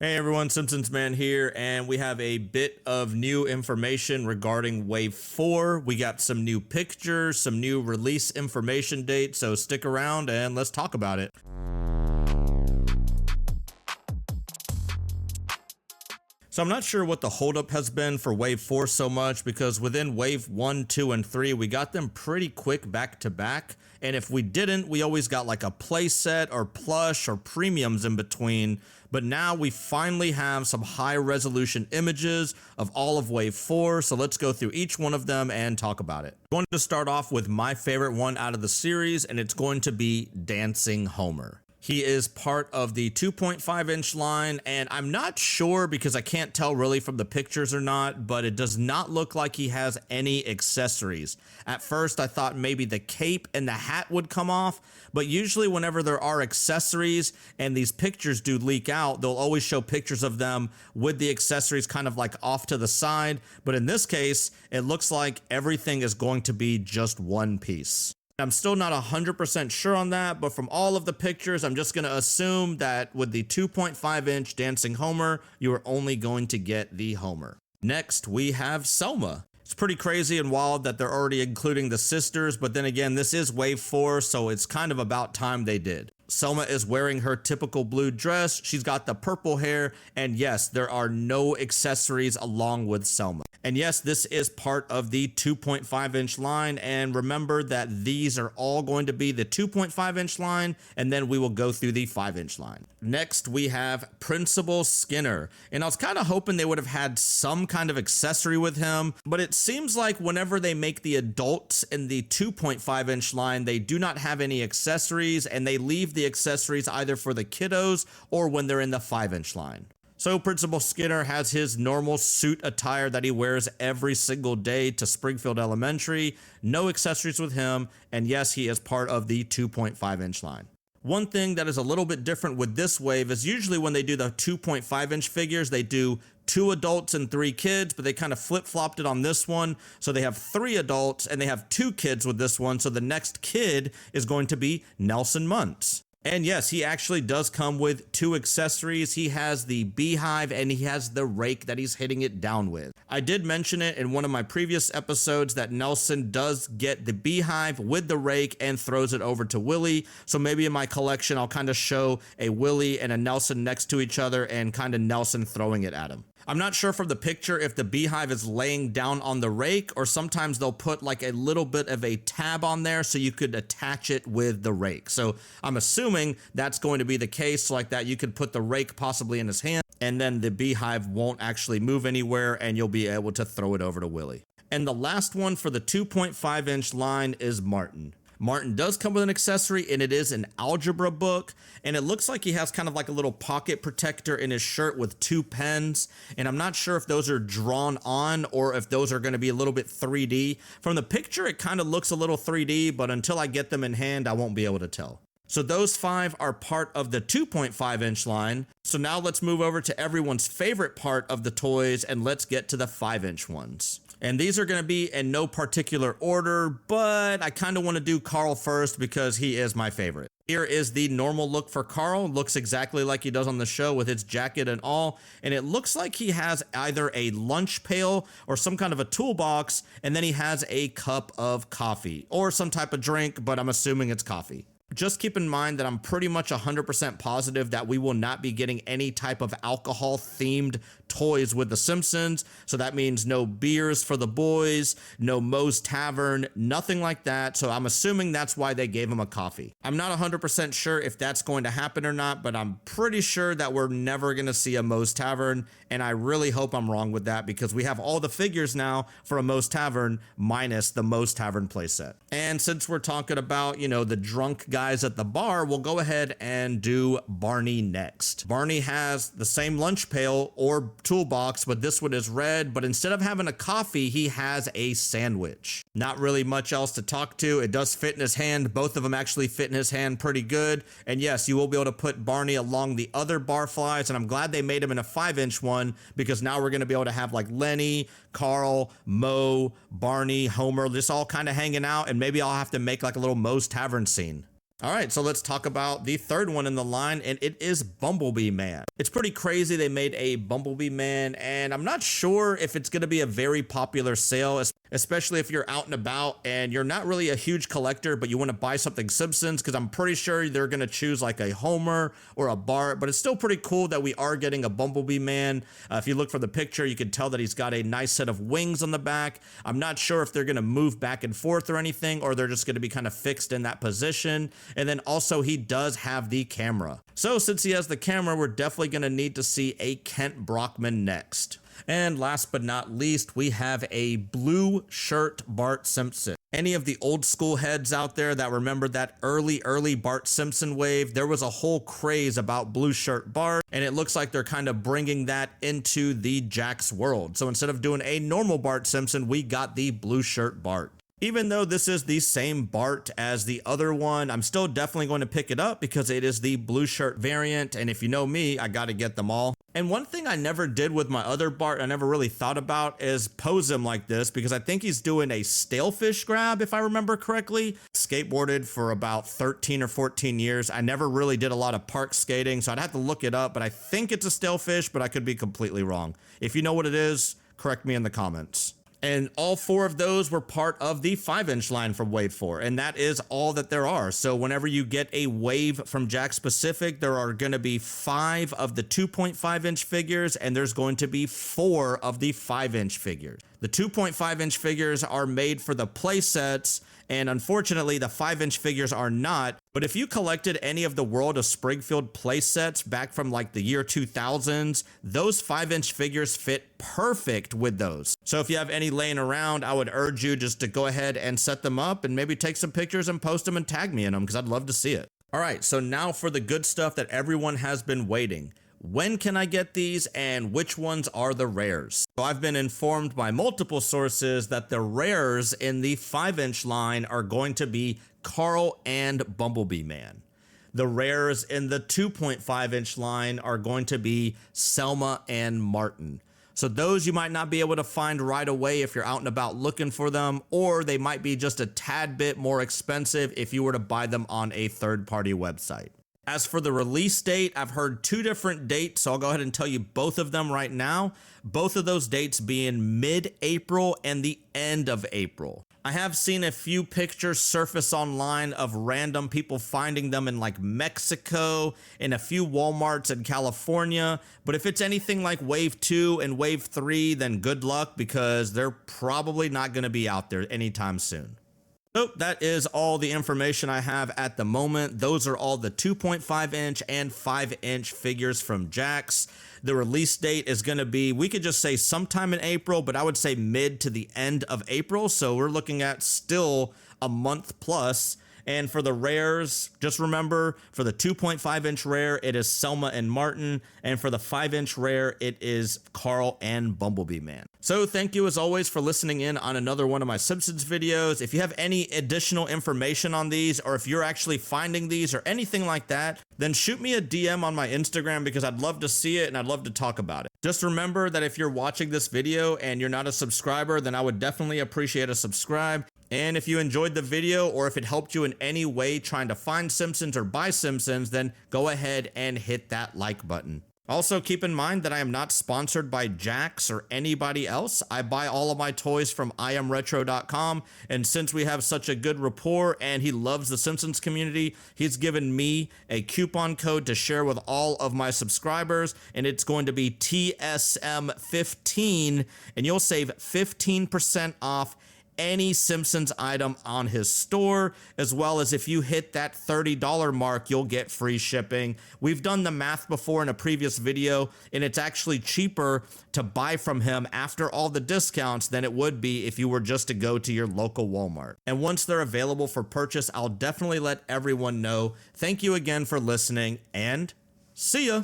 Hey everyone, Simpsons Man here, and we have a bit of new information regarding Wave 4. We got some new pictures, some new release information dates, so stick around and let's talk about it. So I'm not sure what the holdup has been for Wave 4 so much, because within Wave 1, 2, and 3, we got them pretty quick back to back. And if we didn't, we always got like a playset or plush or premiums in between. But now we finally have some high resolution images of all of Wave 4. So let's go through each one of them and talk about it. I'm going to start off with my favorite one out of the series, and it's going to be Dancing Homer. He is part of the 2.5-inch line, and I'm not sure because I can't tell really from the pictures or not, but it does not look like he has any accessories. At first, I thought maybe the cape and the hat would come off, but usually whenever there are accessories and these pictures do leak out, they'll always show pictures of them with the accessories kind of like off to the side. But in this case, it looks like everything is going to be just one piece. I'm still not 100% sure on that, but from all of the pictures, I'm just going to assume that with the 2.5-inch Dancing Homer, you are only going to get the Homer. Next, we have Selma. It's pretty crazy and wild that they're already including the sisters, but then again, this is Wave 4, so it's kind of about time they did. Selma is wearing her typical blue dress, she's got the purple hair, and yes, there are no accessories along with Selma. And yes, this is part of the 2.5-inch line, and remember that these are all going to be the 2.5-inch line, and then we will go through the 5-inch line. Next, we have Principal Skinner, and I was kind of hoping they would have had some kind of accessory with him, but it seems like whenever they make the adults in the 2.5-inch line, they do not have any accessories, and they leave the accessories either for the kiddos or when they're in the 5-inch line. So Principal Skinner has his normal suit attire that he wears every single day to Springfield Elementary, no accessories with him, and yes, he is part of the 2.5-inch line. One thing that is a little bit different with this wave is usually when they do the 2.5-inch figures, they do 2 adults and 3 kids, but they kind of flip-flopped it on this one. So they have 3 adults and they have 2 kids with this one. So the next kid is going to be Nelson Muntz. And yes, he actually does come with 2 accessories. He has the beehive and he has the rake that he's hitting it down with. I did mention it in one of my previous episodes that Nelson does get the beehive with the rake and throws it over to Willie. So maybe in my collection, I'll kind of show a Willie and a Nelson next to each other and kind of Nelson throwing it at him. I'm not sure from the picture if the beehive is laying down on the rake, or sometimes they'll put like a little bit of a tab on there so you could attach it with the rake. So I'm assuming that's going to be the case, like that you could put the rake possibly in his hand and then the beehive won't actually move anywhere and you'll be able to throw it over to Willie. And the last one for the 2.5-inch line is Martin. Martin does come with an accessory, and it is an algebra book, and it looks like he has kind of like a little pocket protector in his shirt with 2 pens, and I'm not sure if those are drawn on or if those are going to be a little bit 3D. From the picture, it kind of looks a little 3D, but until I get them in hand, I won't be able to tell. So those 5 are part of the 2.5-inch line. So now let's move over to everyone's favorite part of the toys, and let's get to the 5-inch ones. And these are going to be in no particular order, but I kind of want to do Carl first because he is my favorite. Here is the normal look for Carl. Looks exactly like he does on the show with his jacket and all. And it looks like he has either a lunch pail or some kind of a toolbox, and then he has a cup of coffee or some type of drink, but I'm assuming it's coffee. Just keep in mind that I'm pretty much 100% positive that we will not be getting any type of alcohol-themed toys with The Simpsons. So that means no beers for the boys, no Moe's Tavern, nothing like that. So I'm assuming that's why they gave him a coffee. I'm not 100% sure if that's going to happen or not, but I'm pretty sure that we're never going to see a Moe's Tavern. And I really hope I'm wrong with that because we have all the figures now for a Moe's Tavern minus the Moe's Tavern playset. And since we're talking about, the drunk guys at the bar, we'll go ahead and do Barney next. Barney has the same lunch pail or toolbox, but this one is red, but instead of having a coffee, he has a sandwich. Not really much else to talk to. It does fit in his hand. Both of them actually fit in his hand pretty good. And yes, you will be able to put Barney along the other barflies, and I'm glad they made him in a 5-inch one because now we're going to be able to have like Lenny, Carl, Moe, Barney, Homer, just all kind of hanging out, and maybe I'll have to make like a little Moe's Tavern scene. All right, so let's talk about the third one in the line, and it is Bumblebee Man. It's pretty crazy they made a Bumblebee Man, and I'm not sure if it's going to be a very popular sale, especially if you're out and about and you're not really a huge collector, but you want to buy something Simpsons, because I'm pretty sure they're going to choose like a Homer or a Bart, but it's still pretty cool that we are getting a Bumblebee Man. If you look from the picture, you can tell that he's got a nice set of wings on the back. I'm not sure if they're going to move back and forth or anything, or they're just going to be kind of fixed in that position. And then also he does have the camera. So since he has the camera, we're definitely going to need to see a Kent Brockman next. And last but not least, we have a blue shirt Bart Simpson. Any of the old school heads out there that remember that early Bart Simpson wave, there was a whole craze about blue shirt Bart, and it looks like they're kind of bringing that into the JAKKS world. So instead of doing a normal Bart Simpson, we got the blue shirt Bart. Even though this is the same Bart as the other one, I'm still definitely going to pick it up because it is the blue shirt variant, and if you know me, I gotta get them all. And one thing I never did with my other Bart, I never really thought about, is pose him like this, because I think he's doing a stalefish grab, if I remember correctly. Skateboarded for about 13 or 14 years. I never really did a lot of park skating, so I'd have to look it up, but I think it's a stalefish, but I could be completely wrong. If you know what it is, correct me in the comments. And all four of those were part of the 5-inch line from Wave 4, and that is all that there are. So whenever you get a wave from JAKKS Pacific, there are going to be 5 of the 2.5-inch figures, and there's going to be 4 of the 5-inch figures. The 2.5-inch figures are made for the play sets, and unfortunately the 5-inch figures are not. But if you collected any of the World of Springfield play sets back from like the year 2000s, those 5-inch figures fit perfect with those. So if you have any laying around, I would urge you just to go ahead and set them up and maybe take some pictures and post them and tag me in them, because I'd love to see it. All right, so now for the good stuff that everyone has been waiting. When can I get these, and which ones are the rares? So I've been informed by multiple sources that the rares in the 5-inch line are going to be Carl and Bumblebee Man. The rares in the 2.5-inch line are going to be Selma and Martin. So those you might not be able to find right away if you're out and about looking for them, or they might be just a tad bit more expensive if you were to buy them on a third-party website. As for the release date, I've heard 2 different dates, so I'll go ahead and tell you both of them right now. Both of those dates being mid-April and the end of April. I have seen a few pictures surface online of random people finding them in like Mexico and a few Walmarts in California, but if it's anything like Wave 2 and Wave 3, then good luck, because they're probably not going to be out there anytime soon. So that is all the information I have at the moment. Those are all the 2.5-inch and 5-inch figures from JAKKS. The release date is going to be, we could just say sometime in April, but I would say mid to the end of April. So we're looking at still a month plus. And for the rares, just remember, for the 2.5-inch rare, it is Selma and Martin. And for the 5-inch rare, it is Carl and Bumblebee Man. So thank you as always for listening in on another one of my Simpsons videos. If you have any additional information on these, or if you're actually finding these or anything like that, then shoot me a DM on my Instagram, because I'd love to see it and I'd love to talk about it. Just remember that if you're watching this video and you're not a subscriber, then I would definitely appreciate a subscribe. And if you enjoyed the video, or if it helped you in any way trying to find Simpsons or buy Simpsons, then go ahead and hit that like button. Also, keep in mind that I am not sponsored by JAKKS or anybody else. I buy all of my toys from IamRetro.com, and since we have such a good rapport and he loves the Simpsons community, he's given me a coupon code to share with all of my subscribers, and it's going to be TSM15, and you'll save 15% off any Simpsons item on his store, as well as if you hit that $30 mark, you'll get free shipping. We've done the math before in a previous video, and it's actually cheaper to buy from him after all the discounts than it would be if you were just to go to your local Walmart. And once they're available for purchase, I'll definitely let everyone know. Thank you again for listening, and see ya!